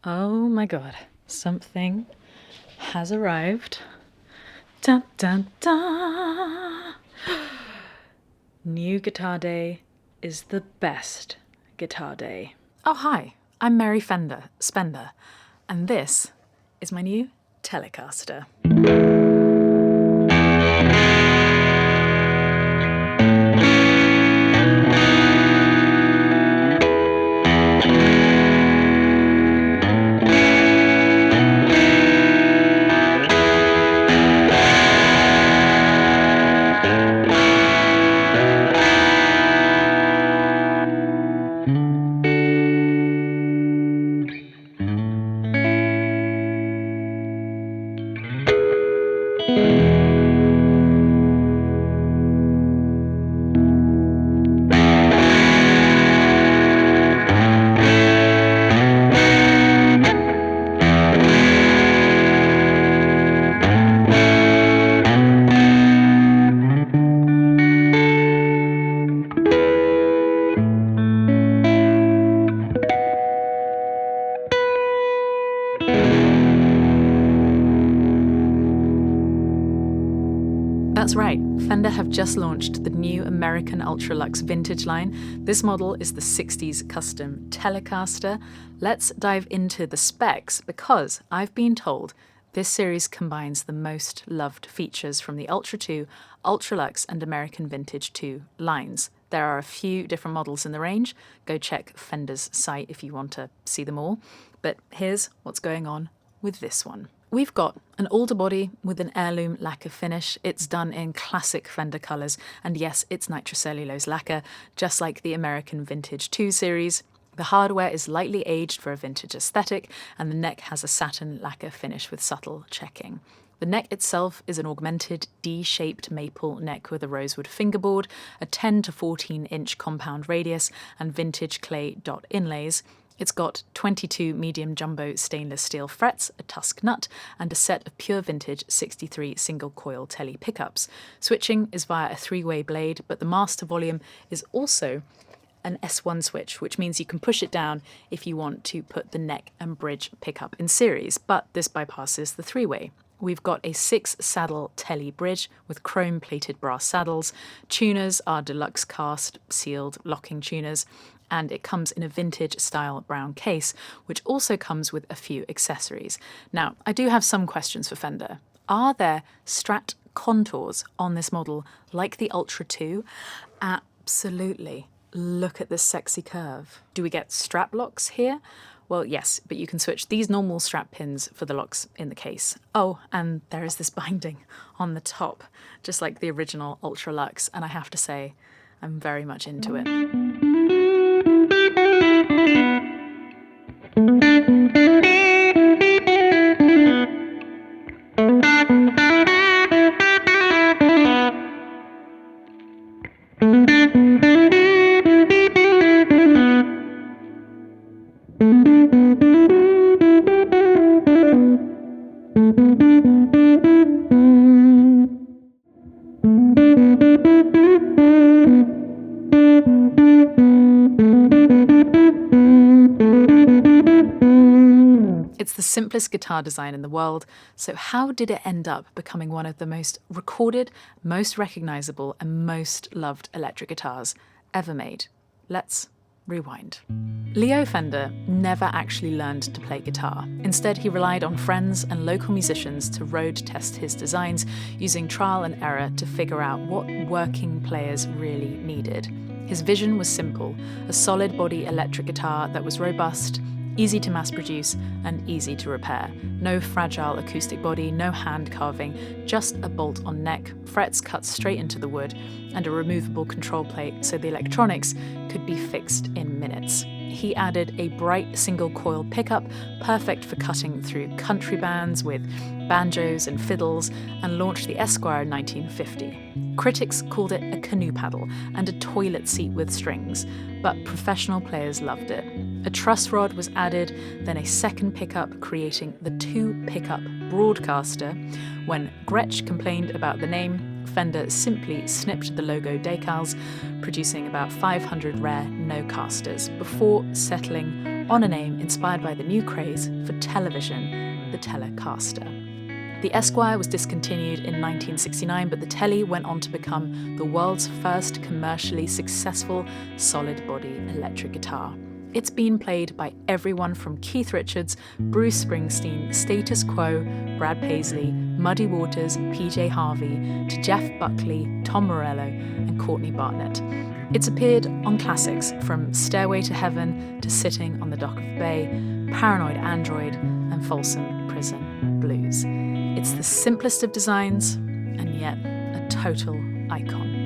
Oh my god, something has arrived. Dun dun dun! New Guitar Day is the best guitar day. Oh, hi, I'm Mary Spender, and this is my new Telecaster. That's right, Fender have just launched the new American Ultra Luxe vintage line. This model is the 60s custom Telecaster. Let's dive into the specs because I've been told this series combines the most loved features from the Ultra 2, Ultra Luxe and American Vintage 2 lines. There are a few different models in the range. Go check Fender's site if you want to see them all. But here's what's going on with this one. We've got an alder body with an heirloom lacquer finish. It's done in classic Fender colours, and yes, it's nitrocellulose lacquer, just like the American Vintage 2 series. The hardware is lightly aged for a vintage aesthetic, and the neck has a satin lacquer finish with subtle checking. The neck itself is an augmented D-shaped maple neck with a rosewood fingerboard, a 10 to 14 inch compound radius, and vintage clay dot inlays. It's got 22 medium jumbo stainless steel frets, a tusk nut, and a set of pure vintage 63 single coil Tele pickups. Switching is via a 3-way blade, but the master volume is also an S1 switch, which means you can push it down if you want to put the neck and bridge pickup in series, but this bypasses the 3-way. We've got a 6-saddle Tele bridge with chrome-plated brass saddles. Tuners are deluxe cast, sealed, locking tuners, and it comes in a vintage-style brown case, which also comes with a few accessories. Now, I do have some questions for Fender. Are there Strat contours on this model like the Ultra 2? Absolutely. Look at this sexy curve. Do we get strap locks here? Well, yes, but you can switch these normal strap pins for the locks in the case. Oh, and there is this binding on the top, just like the original Ultra Luxe, and I have to say, I'm very much into it. It's the simplest guitar design in the world, so how did it end up becoming one of the most recorded, most recognisable and most loved electric guitars ever made? Let's rewind. Leo Fender never actually learned to play guitar. Instead, he relied on friends and local musicians to road test his designs, using trial and error to figure out what working players really needed. His vision was simple: a solid body electric guitar that was robust, easy to mass produce, and easy to repair. No fragile acoustic body, no hand carving, just a bolt on neck, frets cut straight into the wood, and a removable control plate so the electronics could be fixed in minutes. He added a bright single coil pickup, perfect for cutting through country bands with banjos and fiddles, and launched the Esquire in 1950. Critics called it a canoe paddle and a toilet seat with strings, but professional players loved it. A truss rod was added, then a second pickup, creating the 2-pickup Broadcaster. When Gretsch complained about the name, Fender simply snipped the logo decals, producing about 500 rare no-casters, before settling on a name inspired by the new craze for television, the Telecaster. The Esquire was discontinued in 1969, but the Tele went on to become the world's first commercially successful solid-body electric guitar. It's been played by everyone from Keith Richards, Bruce Springsteen, Status Quo, Brad Paisley, Muddy Waters, PJ Harvey, to Jeff Buckley, Tom Morello, and Courtney Barnett. It's appeared on classics from Stairway to Heaven to Sitting on the Dock of the Bay, Paranoid Android, and Folsom Prison Blues. It's the simplest of designs, and yet a total icon.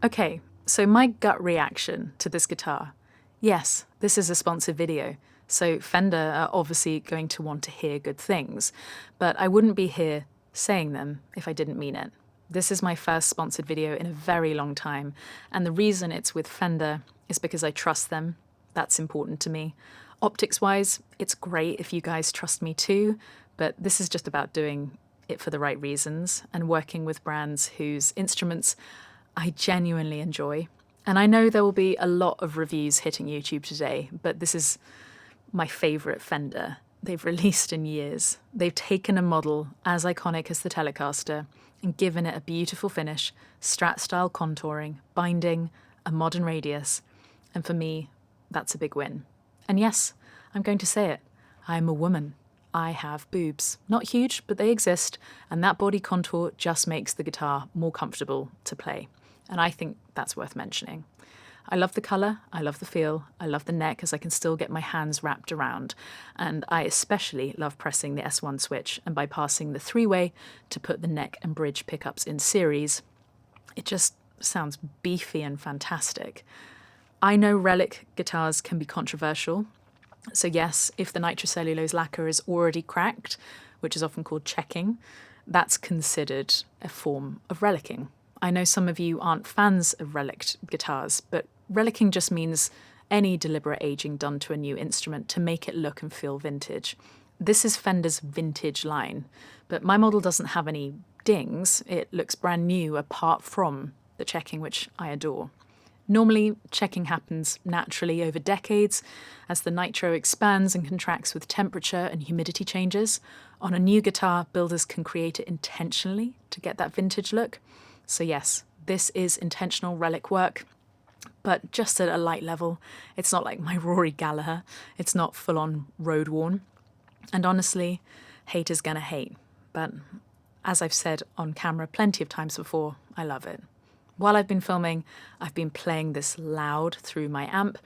Okay, so my gut reaction to this guitar. Yes, this is a sponsored video, so Fender are obviously going to want to hear good things, but I wouldn't be here saying them if I didn't mean it. This is my first sponsored video in a very long time, and the reason it's with Fender is because I trust them. That's important to me. Optics-wise, it's great if you guys trust me too, but this is just about doing it for the right reasons and working with brands whose instruments I genuinely enjoy. And I know there will be a lot of reviews hitting YouTube today, but this is my favourite Fender they've released in years. They've taken a model as iconic as the Telecaster and given it a beautiful finish, Strat-style contouring, binding, a modern radius, and for me, that's a big win. And yes, I'm going to say it, I'm a woman. I have boobs. Not huge, but they exist, and that body contour just makes the guitar more comfortable to play. And I think that's worth mentioning. I love the colour, I love the feel, I love the neck as I can still get my hands wrapped around, and I especially love pressing the S1 switch and bypassing the three-way to put the neck and bridge pickups in series. It just sounds beefy and fantastic. I know relic guitars can be controversial, so yes, if the nitrocellulose lacquer is already cracked, which is often called checking, that's considered a form of relicking. I know some of you aren't fans of relic guitars, but relicking just means any deliberate aging done to a new instrument to make it look and feel vintage. This is Fender's vintage line, but my model doesn't have any dings. It looks brand new apart from the checking, which I adore. Normally, checking happens naturally over decades as the nitro expands and contracts with temperature and humidity changes. On a new guitar, builders can create it intentionally to get that vintage look. So yes, this is intentional relic work, but just at a light level. It's not like my Rory Gallagher. It's not full-on road worn. And honestly, haters gonna hate. But as I've said on camera plenty of times before, I love it. While I've been filming, I've been playing this loud through my amp,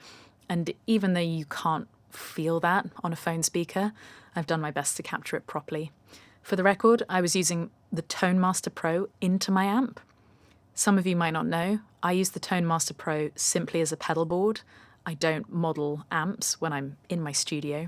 and even though you can't feel that on a phone speaker, I've done my best to capture it properly. For the record, I was using the Tone Master Pro into my amp. Some of you might not know, I use the Tone Master Pro simply as a pedal board. I don't model amps when I'm in my studio.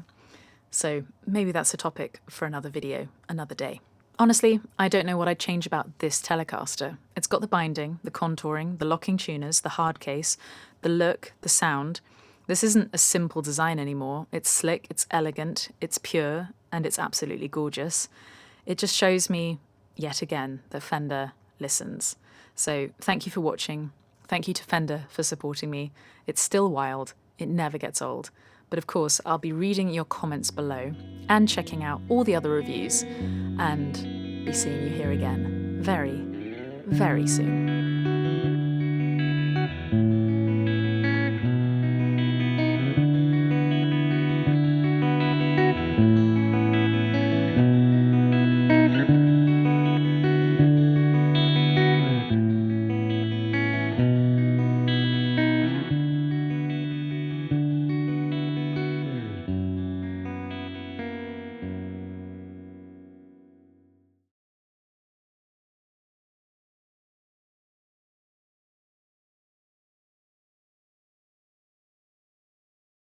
So maybe that's a topic for another video, another day. Honestly, I don't know what I'd change about this Telecaster. It's got the binding, the contouring, the locking tuners, the hard case, the look, the sound. This isn't a simple design anymore. It's slick, it's elegant, it's pure, and it's absolutely gorgeous. It just shows me, yet again, that Fender listens. So thank you for watching. Thank you to Fender for supporting me. It's still wild. It never gets old. But of course, I'll be reading your comments below and checking out all the other reviews and be seeing you here again very, very soon.